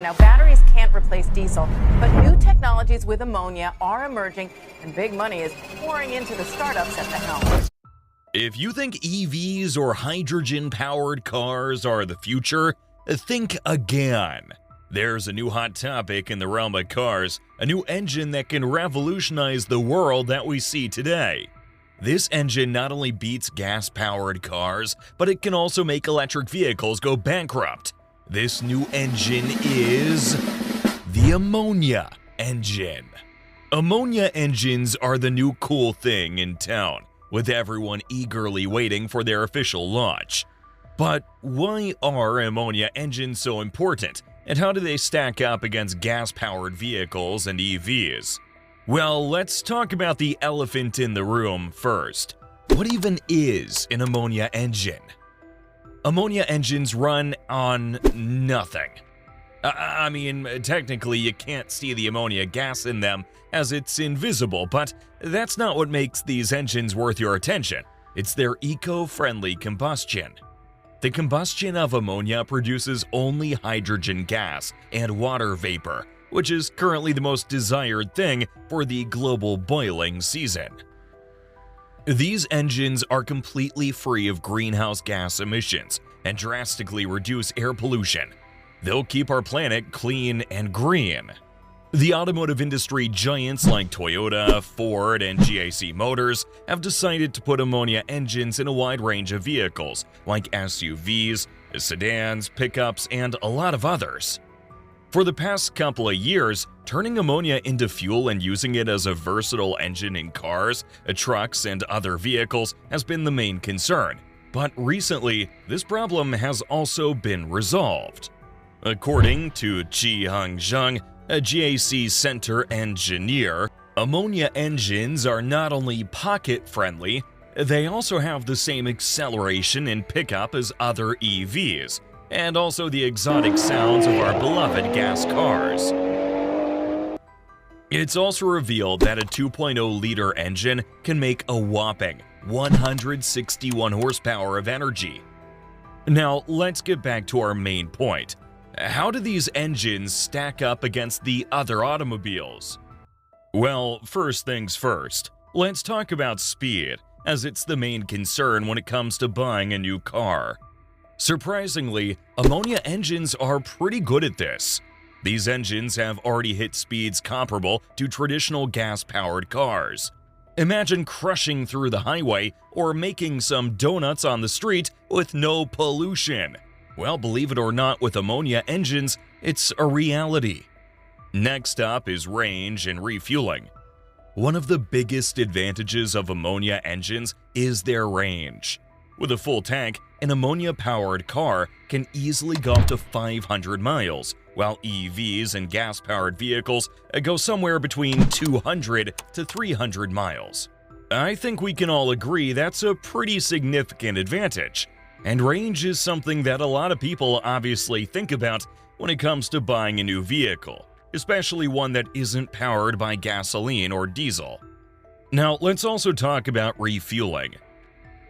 Now, batteries can't replace diesel, but new technologies with ammonia are emerging, and big money is pouring into the startups at the helm. If you think EVs or hydrogen-powered cars are the future, think again. There's a new hot topic in the realm of cars, a new engine that can revolutionize the world that we see today. This engine not only beats gas-powered cars, but it can also make electric vehicles go bankrupt. This new engine is the ammonia engine. Ammonia engines are the new cool thing in town, with everyone eagerly waiting for their official launch. But why are ammonia engines so important, and how do they stack up against gas-powered vehicles and EVs? Well, let's talk about the elephant in the room first. What even is an ammonia engine? Ammonia engines run on nothing. I mean, technically you can't see the ammonia gas in them as it's invisible, but that's not what makes these engines worth your attention. It's their eco-friendly combustion. The combustion of ammonia produces only hydrogen gas and water vapor, which is currently the most desired thing for the global boiling season. These engines are completely free of greenhouse gas emissions and drastically reduce air pollution. They'll keep our planet clean and green. The automotive industry giants like Toyota, Ford, and GAC Motors have decided to put ammonia engines in a wide range of vehicles like SUVs, sedans, pickups, and a lot of others. For the past couple of years, turning ammonia into fuel and using it as a versatile engine in cars, trucks, and other vehicles has been the main concern. But recently, this problem has also been resolved. According to Chi Hung Zhang, a GAC center engineer, ammonia engines are not only pocket-friendly, they also have the same acceleration and pickup as other EVs, and also the exotic sounds of our beloved gas cars. It's also revealed that a 2.0-liter engine can make a whopping 161 horsepower of energy. Now, let's get back to our main point. How do these engines stack up against the other automobiles? Well, first things first, let's talk about speed, as it's the main concern when it comes to buying a new car. Surprisingly, ammonia engines are pretty good at this. These engines have already hit speeds comparable to traditional gas-powered cars. Imagine crushing through the highway or making some donuts on the street with no pollution. Well, believe it or not, with ammonia engines, it's a reality. Next up is range and refueling. One of the biggest advantages of ammonia engines is their range. With a full tank, an ammonia-powered car can easily go up to 500 miles, while EVs and gas-powered vehicles go somewhere between 200 to 300 miles. I think we can all agree that's a pretty significant advantage. And range is something that a lot of people obviously think about when it comes to buying a new vehicle, especially one that isn't powered by gasoline or diesel. Now, let's also talk about refueling.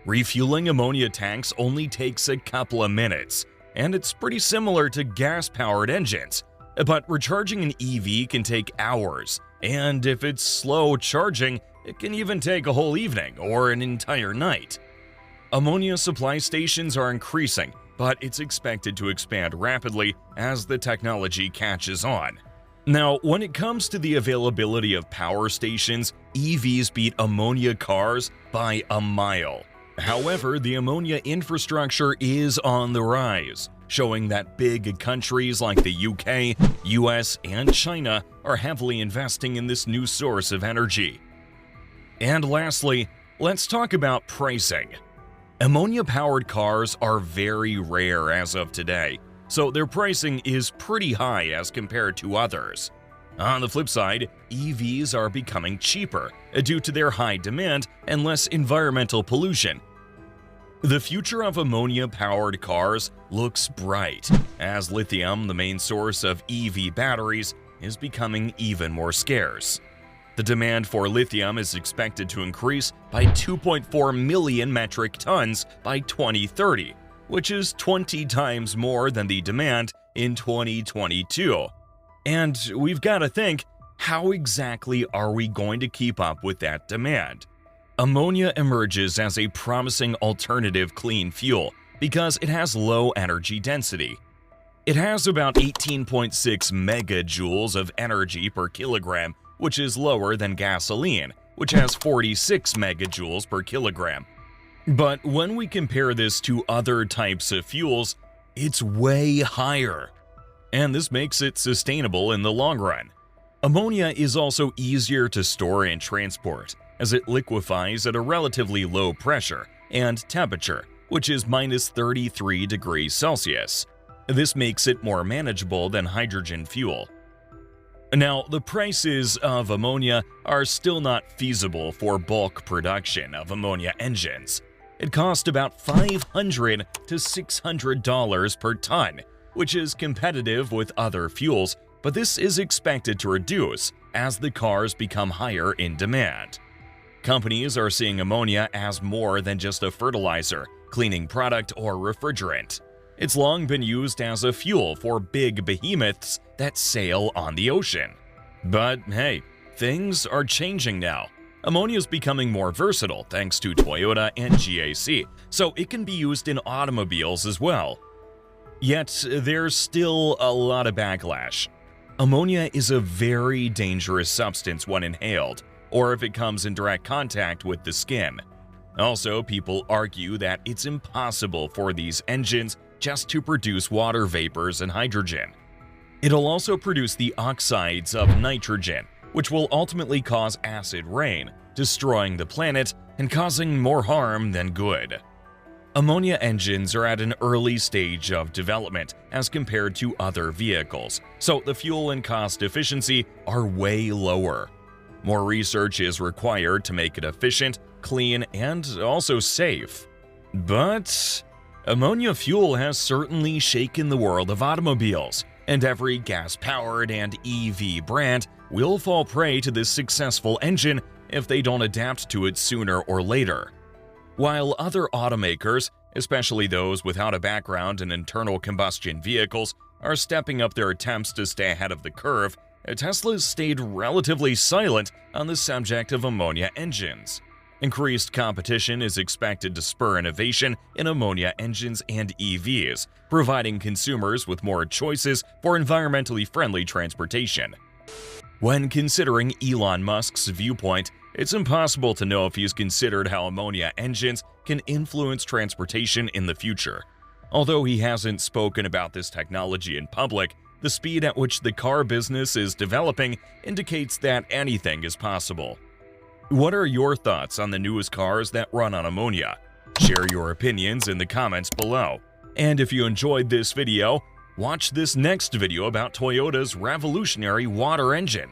Refueling ammonia tanks only takes a couple of minutes, and it's pretty similar to gas-powered engines. But recharging an EV can take hours, and if it's slow charging, it can even take a whole evening or an entire night. Ammonia supply stations are increasing, but it's expected to expand rapidly as the technology catches on. Now, when it comes to the availability of power stations, EVs beat ammonia cars by a mile. However, the ammonia infrastructure is on the rise, showing that big countries like the UK, US, and China are heavily investing in this new source of energy. And lastly, let's talk about pricing. Ammonia-powered cars are very rare as of today, so their pricing is pretty high as compared to others. On the flip side, EVs are becoming cheaper due to their high demand and less environmental pollution. The future of ammonia-powered cars looks bright, as lithium, the main source of EV batteries, is becoming even more scarce. The demand for lithium is expected to increase by 2.4 million metric tons by 2030, which is 20 times more than the demand in 2022. And we've got to think, how exactly are we going to keep up with that demand? Ammonia emerges as a promising alternative clean fuel because it has low energy density. It has about 18.6 megajoules of energy per kilogram, which is lower than gasoline, which has 46 megajoules per kilogram. But when we compare this to other types of fuels, it's way higher. And this makes it sustainable in the long run. Ammonia is also easier to store and transport, as it liquefies at a relatively low pressure and temperature, which is minus 33 degrees Celsius. This makes it more manageable than hydrogen fuel. Now, the prices of ammonia are still not feasible for bulk production of ammonia engines. It costs about $500 to $600 per ton, which is competitive with other fuels, but this is expected to reduce as the cars become higher in demand. Companies are seeing ammonia as more than just a fertilizer, cleaning product, or refrigerant. It's long been used as a fuel for big behemoths that sail on the ocean. But hey, things are changing now. Ammonia is becoming more versatile thanks to Toyota and GAC, so it can be used in automobiles as well. Yet, there's still a lot of backlash. Ammonia is a very dangerous substance when inhaled, or if it comes in direct contact with the skin. Also, people argue that it's impossible for these engines just to produce water vapors and hydrogen. It'll also produce the oxides of nitrogen, which will ultimately cause acid rain, destroying the planet and causing more harm than good. Ammonia engines are at an early stage of development as compared to other vehicles, so the fuel and cost efficiency are way lower. More research is required to make it efficient, clean, and also safe. But ammonia fuel has certainly shaken the world of automobiles, and every gas-powered and EV brand will fall prey to this successful engine if they don't adapt to it sooner or later. While other automakers, especially those without a background in internal combustion vehicles, are stepping up their attempts to stay ahead of the curve, Tesla stayed relatively silent on the subject of ammonia engines. Increased competition is expected to spur innovation in ammonia engines and EVs, providing consumers with more choices for environmentally friendly transportation. When considering Elon Musk's viewpoint, it's impossible to know if he's considered how ammonia engines can influence transportation in the future. Although he hasn't spoken about this technology in public, the speed at which the car business is developing indicates that anything is possible. What are your thoughts on the newest cars that run on ammonia? Share your opinions in the comments below. And if you enjoyed this video, watch this next video about Toyota's revolutionary water engine.